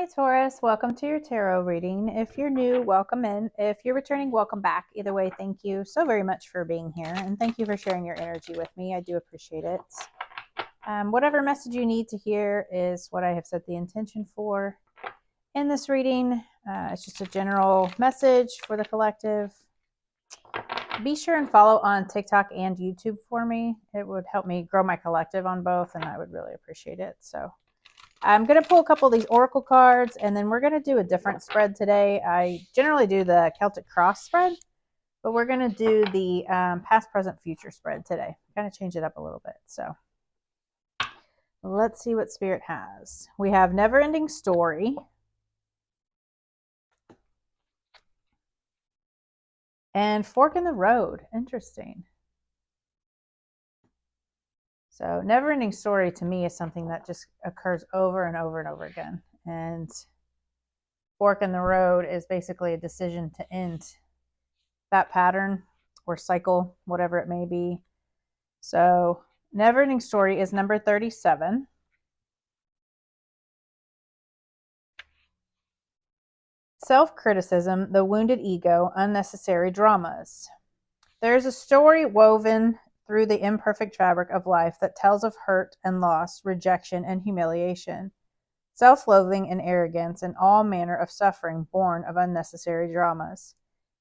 Hi, Taurus. Welcome to your tarot reading. If you're new, welcome in. If you're returning, welcome back. Either way, thank you so very much for being here, and thank you for sharing your energy with me. I do appreciate it. Whatever message you need to hear is what I have set the intention for in this reading. It's just a general message for the collective. Be sure and follow on TikTok and YouTube for me. It would help me grow my collective on both, and I would really appreciate it. So I'm going to pull a couple of these oracle cards, and then we're going to do a different spread today. I generally do the Celtic cross spread, but we're going to do the past, present, future spread today. Kind of change it up a little bit. So let's see what Spirit has. We have Never Ending Story. And Fork in the Road. Interesting. So Never Ending Story to me is something that just occurs over and over and over again. And Fork in the Road is basically a decision to end that pattern or cycle, whatever it may be. So Never Ending Story is number 37. Self-criticism, the wounded ego, unnecessary dramas. There's a story woven through the imperfect fabric of life that tells of hurt and loss, rejection and humiliation, self-loathing and arrogance, and all manner of suffering born of unnecessary dramas.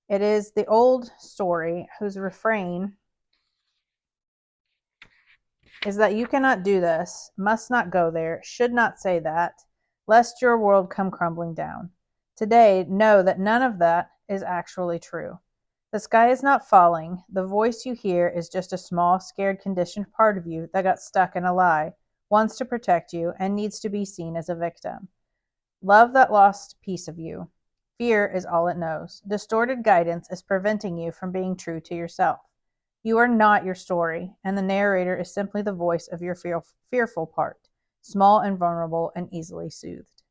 It is the old story whose refrain is that you cannot do this, must not go there, should not say that, lest your world come crumbling down. Today, know that none of that is actually true. The sky is not falling. The voice you hear is just a small, scared, conditioned part of you that got stuck in a lie, wants to protect you, and needs to be seen as a victim. Love that lost piece of you. Fear is all it knows. Distorted guidance is preventing you from being true to yourself. You are not your story, and the narrator is simply the voice of your fearful part, small and vulnerable and easily soothed.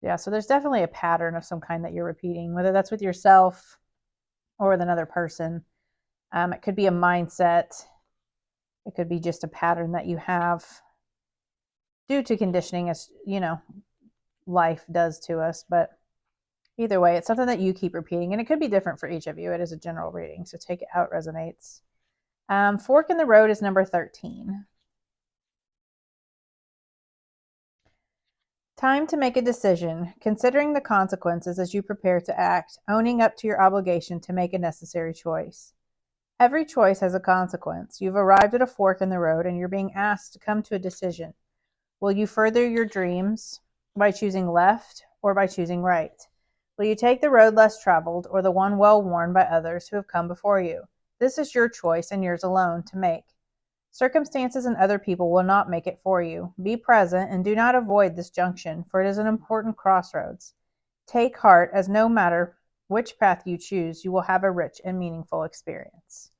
Yeah, so there's definitely a pattern of some kind that you're repeating, whether that's with yourself or with another person. It could be a mindset. It could be just a pattern that you have due to conditioning, as life does to us. But either way, it's something that you keep repeating, and it could be different for each of you. It is a general reading, so take it how it resonates. Fork in the Road is number 13. Time to make a decision, considering the consequences as you prepare to act, owning up to your obligation to make a necessary choice. Every choice has a consequence. You've arrived at a fork in the road, and you're being asked to come to a decision. Will you further your dreams by choosing left or by choosing right? Will you take the road less traveled or the one well worn by others who have come before you? This is your choice and yours alone to make. Circumstances and other people will not make it for you. Be present and do not avoid this junction, for it is an important crossroads. Take heart, as no matter which path you choose, you will have a rich and meaningful experience.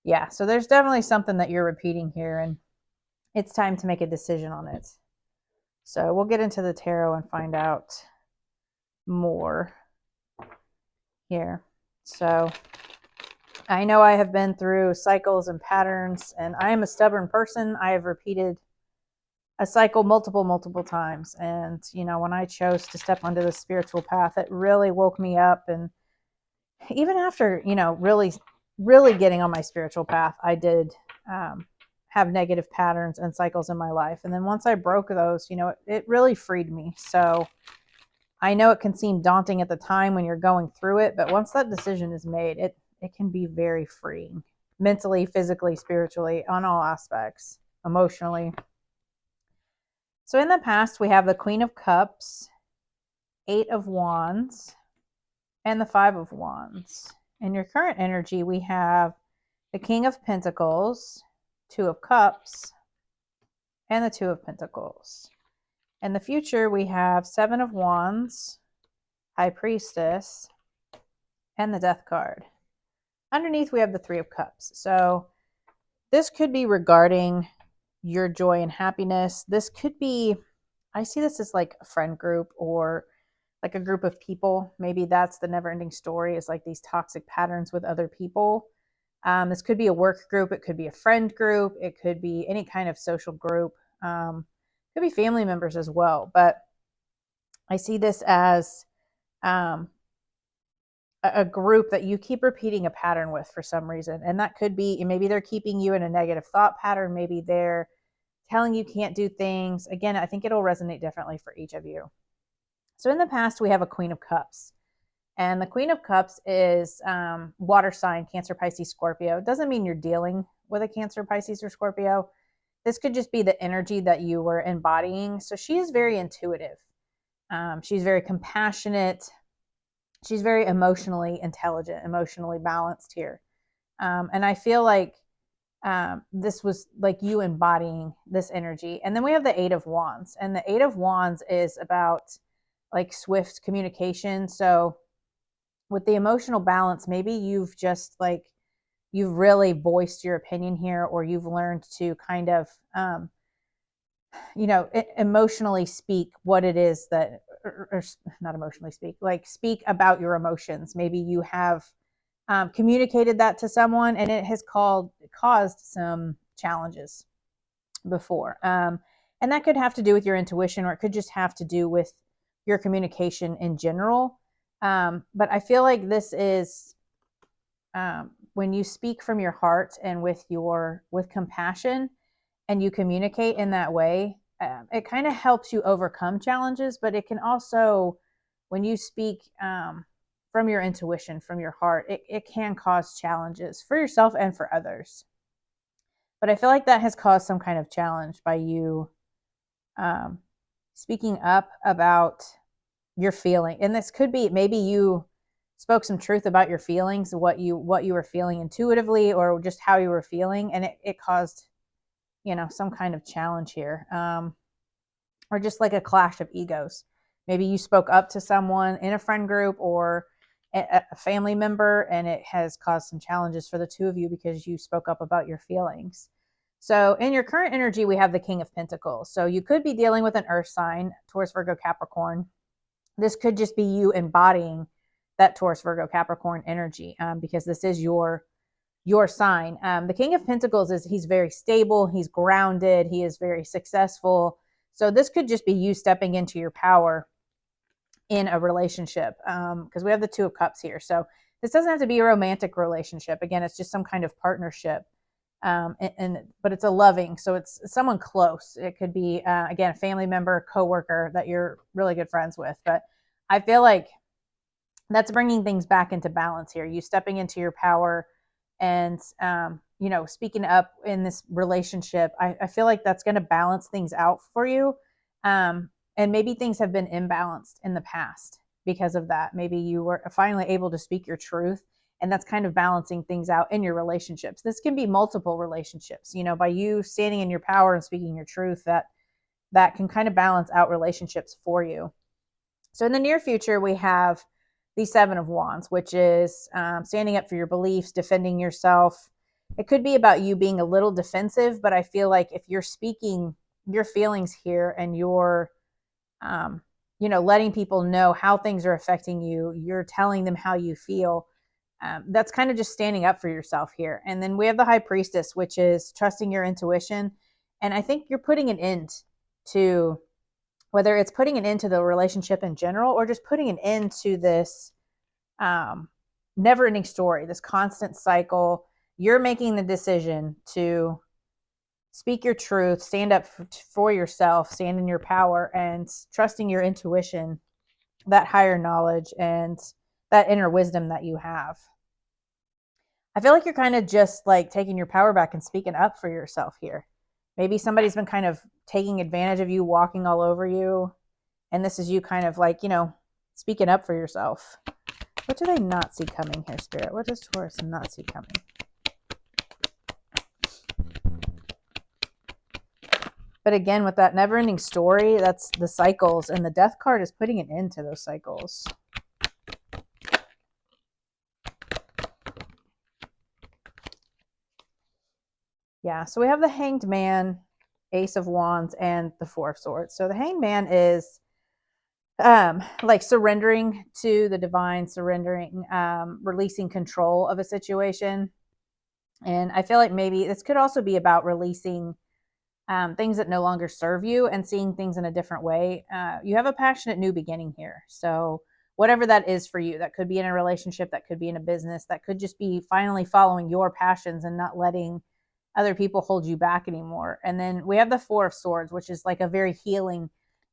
Yeah, so there's definitely something that you're repeating here, and it's time to make a decision on it. So we'll get into the tarot and find out more here. So I know I have been through cycles and patterns, and I am a stubborn person. I have repeated a cycle multiple times. And, when I chose to step onto the spiritual path, it really woke me up. And even after, really, really getting on my spiritual path, I did have negative patterns and cycles in my life. And then once I broke those, it really freed me. So I know it can seem daunting at the time when you're going through it, but once that decision is made, it can be very freeing, mentally, physically, spiritually, on all aspects, emotionally. So in the past, we have the Queen of Cups, 8 of Wands, and the 5 of Wands. In your current energy, we have the King of Pentacles, 2 of Cups, and the 2 of Pentacles. In the future, we have 7 of Wands, High Priestess, and the Death card. Underneath, we have the 3 of Cups. So this could be regarding your joy and happiness. This could be, I see this as like a friend group or like a group of people. Maybe that's the never-ending story, is like these toxic patterns with other people. This could be a work group. It could be a friend group. It could be any kind of social group. It could be family members as well. But I see this as um, a group that you keep repeating a pattern with for some reason. And that could be, maybe they're keeping you in a negative thought pattern. Maybe they're telling you can't do things. Again, I think it'll resonate differently for each of you. So in the past, we have a Queen of Cups. And the Queen of Cups is water sign, Cancer, Pisces, Scorpio. It doesn't mean you're dealing with a Cancer, Pisces, or Scorpio. This could just be the energy that you were embodying. So she is very intuitive. She's very compassionate. She's very emotionally intelligent, emotionally balanced here. And I feel like this was like you embodying this energy. And then we have the Eight of Wands. And the Eight of Wands is about like swift communication. So with the emotional balance, maybe you've just like, you've really voiced your opinion here, or you've learned to kind of, emotionally speak what it is that, or not emotionally speak, like speak about your emotions. Maybe you have communicated that to someone and it has caused some challenges before. And that could have to do with your intuition, or it could just have to do with your communication in general. But I feel like this is when you speak from your heart and with compassion, and you communicate in that way, it kind of helps you overcome challenges. But it can also, when you speak from your intuition, from your heart, it can cause challenges for yourself and for others. But I feel like that has caused some kind of challenge by you speaking up about your feeling. And this could be, maybe you spoke some truth about your feelings, what you were feeling intuitively, or just how you were feeling, and it caused some kind of challenge here, or just like a clash of egos. Maybe you spoke up to someone in a friend group or a family member, and it has caused some challenges for the two of you because you spoke up about your feelings. So in your current energy, we have the King of Pentacles. So you could be dealing with an earth sign, Taurus, Virgo, Capricorn. This could just be you embodying that Taurus, Virgo, Capricorn energy, because this is your sign. The King of Pentacles he's very stable. He's grounded. He is very successful. So this could just be you stepping into your power in a relationship, because we have the Two of Cups here. So this doesn't have to be a romantic relationship. Again, it's just some kind of partnership. But it's a loving, so it's someone close. It could be, again, a family member, coworker that you're really good friends with. But I feel like that's bringing things back into balance here. You stepping into your power and, speaking up in this relationship. I feel like that's going to balance things out for you. And maybe things have been imbalanced in the past because of that. Maybe you were finally able to speak your truth, and that's kind of balancing things out in your relationships. This can be multiple relationships, by you standing in your power and speaking your truth, that can kind of balance out relationships for you. So in the near future, we have the Seven of Wands, which is standing up for your beliefs, defending yourself. It could be about you being a little defensive, but I feel like if you're speaking your feelings here and you're, letting people know how things are affecting you, you're telling them how you feel. That's kind of just standing up for yourself here. And then we have the High Priestess, which is trusting your intuition. And I think you're putting an end to, whether it's putting an end to the relationship in general, or just putting an end to this never-ending story, this constant cycle. You're making the decision to speak your truth, stand up for yourself, stand in your power, and trusting your intuition, that higher knowledge, and that inner wisdom that you have. I feel like you're kind of just like taking your power back and speaking up for yourself here. Maybe somebody's been kind of taking advantage of you, walking all over you, and this is you kind of like, speaking up for yourself. What do they not see coming here, Spirit? What does Taurus not see coming? But again, with that never-ending story, that's the cycles, and the Death card is putting an end to those cycles. Yeah, so we have the Hanged Man, Ace of Wands, and the Four of Swords. So the Hanged Man is like surrendering to the divine, surrendering, releasing control of a situation. And I feel like maybe this could also be about releasing things that no longer serve you, and seeing things in a different way. You have a passionate new beginning here. So whatever that is for you, that could be in a relationship, that could be in a business, that could just be finally following your passions and not letting other people hold you back anymore. And then we have the Four of Swords, which is like a very healing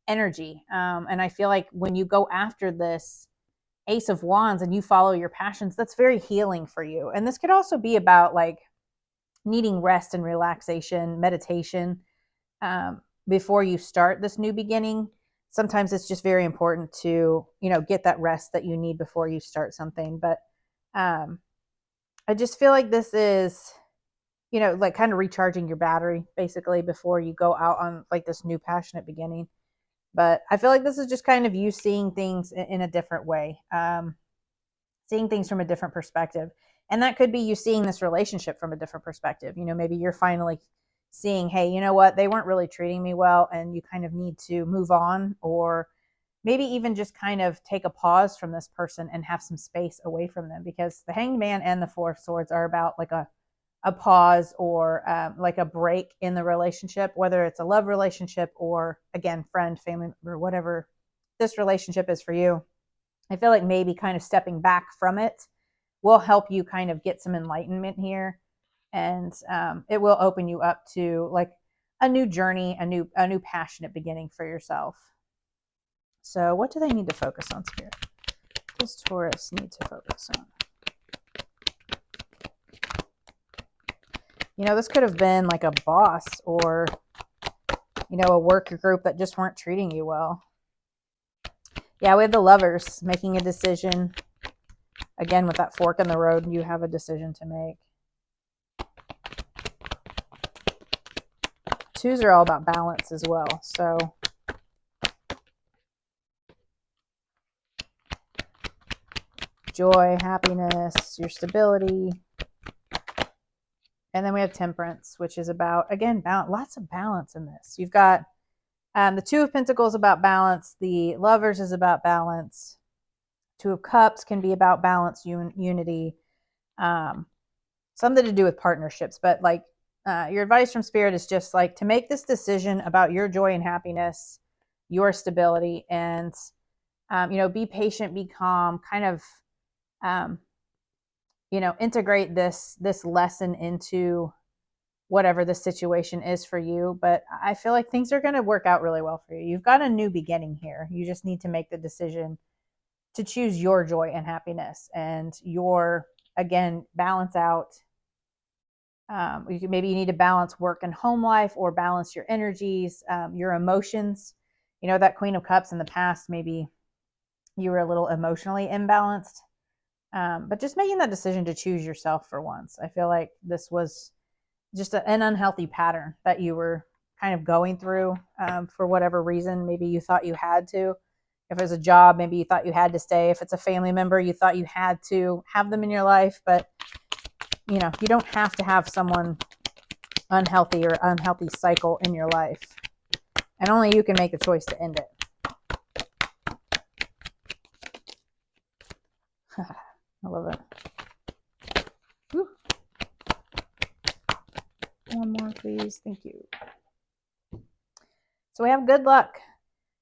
energy. And I feel like when you go after this Ace of Wands and you follow your passions, that's very healing for you. And this could also be about like needing rest and relaxation, meditation, before you start this new beginning. Sometimes it's just very important to, get that rest that you need before you start something. But I just feel like this is, like kind of recharging your battery basically before you go out on like this new passionate beginning. But I feel like this is just kind of you seeing things in a different way, seeing things from a different perspective. And that could be you seeing this relationship from a different perspective. Maybe you're finally seeing, hey, you know what, they weren't really treating me well, and you kind of need to move on, or maybe even just kind of take a pause from this person and have some space away from them, because the Hanged Man and the Four of Swords are about like a pause, or like a break in the relationship, whether it's a love relationship or, again, friend, family, or whatever this relationship is for you. I feel like maybe kind of stepping back from it will help you kind of get some enlightenment here, and it will open you up to like a new journey, a new passionate beginning for yourself. So what do they need to focus on, Spirit? What does Taurus need to focus on? This could have been like a boss, or, a work group that just weren't treating you well. Yeah, we have the Lovers making a decision. Again, with that fork in the road, you have a decision to make. Twos are all about balance as well. So joy, happiness, your stability. And then we have Temperance, which is about, again, balance. Lots of balance in this. You've got the Two of Pentacles about balance. The Lovers is about balance. Two of Cups can be about balance, unity. Something to do with partnerships. But like your advice from Spirit is just like to make this decision about your joy and happiness, your stability, and, be patient, be calm, kind of, integrate this lesson into whatever the situation is for you. But I feel like things are going to work out really well for you. You've got a new beginning here. You just need to make the decision to choose your joy and happiness, and again, balance out. Maybe you need to balance work and home life, or balance your energies, your emotions. That Queen of Cups in the past, maybe you were a little emotionally imbalanced. But just making that decision to choose yourself for once. I feel like this was just an unhealthy pattern that you were kind of going through for whatever reason. Maybe you thought you had to. If it was a job, maybe you thought you had to stay. If it's a family member, you thought you had to have them in your life. But, you don't have to have someone unhealthy or unhealthy cycle in your life. And only you can make the choice to end it. I love it. Whew. One more, please. Thank you. So we have good luck.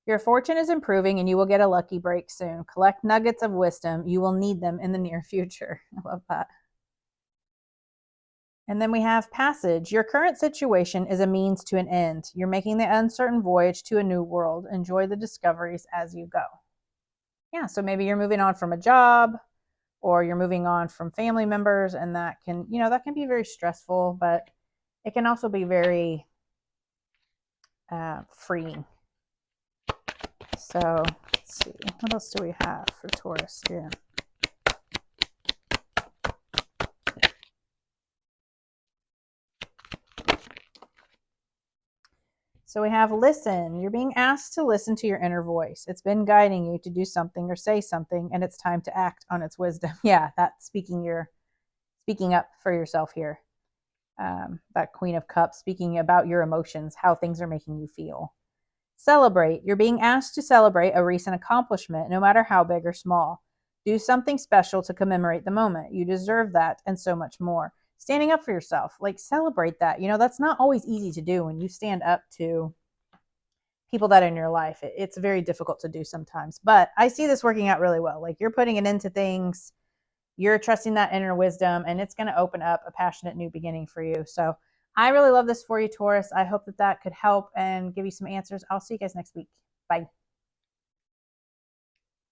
Your fortune is improving and you will get a lucky break soon. Collect nuggets of wisdom. You will need them in the near future. I love that. And then we have Passage. Your current situation is a means to an end. You're making the uncertain voyage to a new world. Enjoy the discoveries as you go. Yeah, so maybe you're moving on from a job, or you're moving on from family members, and that can be very stressful, but it can also be very freeing. So let's see, what else do we have for Taurus here? So we have listen. You're being asked to listen to your inner voice. It's been guiding you to do something or say something, and it's time to act on its wisdom. Yeah, that's speaking up for yourself here. That Queen of Cups, speaking about your emotions, how things are making you feel. Celebrate. You're being asked to celebrate a recent accomplishment, no matter how big or small. Do something special to commemorate the moment. You deserve that and so much more. standing up for yourself. Like, celebrate that. You know, that's not always easy to do when you stand up to people that are in your life. It's very difficult to do sometimes. But I see this working out really well. Like, you're putting it into things, you're trusting that inner wisdom, and it's going to open up a passionate new beginning for you. So I really love this for you, Taurus. I hope that that could help and give you some answers. I'll see you guys next week. Bye.